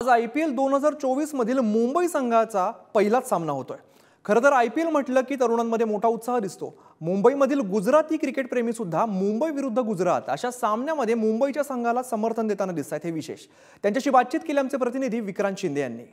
आज IPL 2024 मधील मुंबई संघाचा पहिलाच सामना होतोय। खरं तर IPL म्हटलं की तरुणांमध्ये मोठा उत्साह दिसतो। मुंबईमधील गुजराती क्रिकेट प्रेमी सुद्धा मुंबई विरुद्ध गुजरात अशा सामन्यामध्ये मुंबईच्या संघाला समर्थन देताना दिसतात। हे विशेष त्यांच्याशी बातचीत केली आमचे प्रतिनिधी विक्रांत शिंदे यांनी।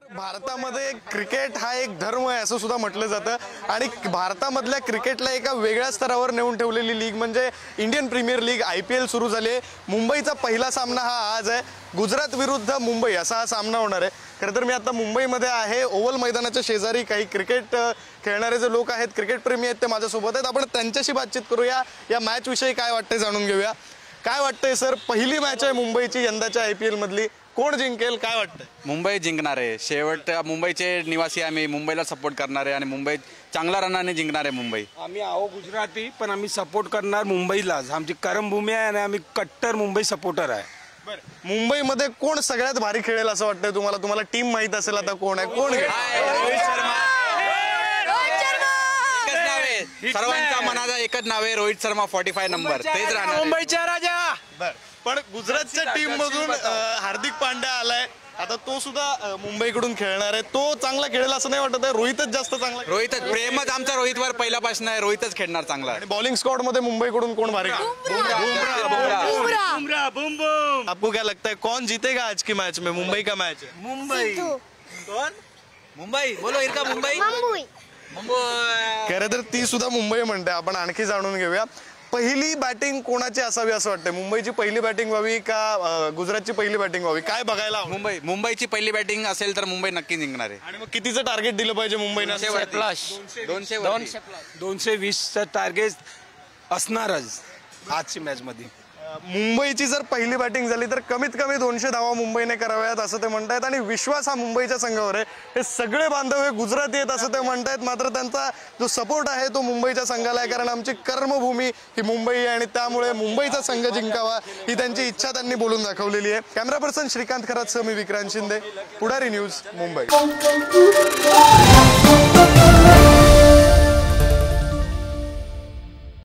भारतामध्ये क्रिकेट हा एक धर्म आहे असं सुद्धा म्हटलं जातं आणि भारतामधल्या क्रिकेटला एका वेगळ्या स्तरावर नेऊन ठेवलेली लीग म्हणजे इंडियन प्रीमियर लीग IPL सुरू झाली आहे। मुंबईचा पहिला सामना हा आज आहे। गुजरात विरुद्ध मुंबई असा हा सामना होणार आहे। खरं तर मी आता मुंबईमध्ये आहे, ओव्हल मैदानाच्या शेजारी काही क्रिकेट खेळणारे जे लोक आहेत, क्रिकेट प्रेमी आहेत, ते माझ्यासोबत आहेत। आपण त्यांच्याशी बातचीत करूया, या मॅच विषयी काय वाटतंय जाणून घेऊया। काय वाटतंय सर, पहिली मॅच आहे मुंबईची यंदाच्या IPL मधली, कोण जिंकेल काय वाटतंय? मुंबई जिंकणार आहे। शेवट मुंबईचे निवासी आम्ही मुंबईला सपोर्ट करणार आहे आणि मुंबई चांगला रनाने जिंकणार आहे। मुंबई आम्ही आहो गुजराती पण आम्ही सपोर्ट करणार मुंबईलाच। आमची कर्मभूमी आहे आणि आम्ही कट्टर मुंबई सपोर्टर आहे। बरं, मुंबईमध्ये कोण सगळ्यात भारी खेळेल असं वाटतंय तुम्हाला? तुम्हाला टीम माहित असेल आता कोण आहे, कोण रोहित शर्मा। सर्वांच्या मनाचा एकच नाव आहे, रोहित शर्मा 45 नंबर, तेच राहणार मुंबईचा राजा। बरं, पण गुजरातच्या टीम मधून हार्दिक पांड्या आलाय, आता तो सुद्धा मुंबईकडून खेळणार आहे। तो चांगला खेळेल असं नाही वाटत आहे? रोहितच जास्त चांगला? रोहितच, प्रेमच आमचा रोहितवर पहिल्यापासून आहे, रोहितच खेळणार चांगला। आणि बॉलिंग स्क्वॉड मध्ये मुंबईकडून कोण भारी? आपको क्या लगता है कौन जीतेगा आज की मैच में? मुंबई का मैच है। मुंबई कौन? मुंबई बोलो, इरका मुंबई। खरं तर ती सुद्धा मुंबई म्हणते। आपण आणखी जाणून घेऊया, पहिली बॅटिंग कोणाची असावी असं वाटतंय? मुंबईची पहिली बॅटिंग व्हावी का गुजरातची पहिली बॅटिंग व्हावी? काय बघायला? मुंबईची पहिली बॅटिंग असेल तर मुंबई नक्की जिंकणार आहे। आणि मग कितीचं टार्गेट दिलं पाहिजे मुंबईनं? 220चं टार्गेट असणारच आजची मॅच मध्ये। मुंबईची जर पहिली बॅटिंग झाली तर कमीत कमी 200 धावा मुंबईने कराव्यात असं ते म्हणतायत आणि विश्वास हा मुंबईच्या संघावर आहे। हे सगळे बांधव हे गुजराती आहेत असं ते म्हणतायत, मात्र त्यांचा जो सपोर्ट आहे तो मुंबईच्या संघाला आहे, कारण आमची कर्मभूमी ही मुंबई आहे आणि त्यामुळे मुंबईचा संघ जिंकावा ही त्यांची इच्छा त्यांनी बोलून दाखवलेली आहे। कॅमेरा पर्सन श्रीकांत खरात सह मी विक्रांत शिंदे, पुढारी न्यूज, मुंबई।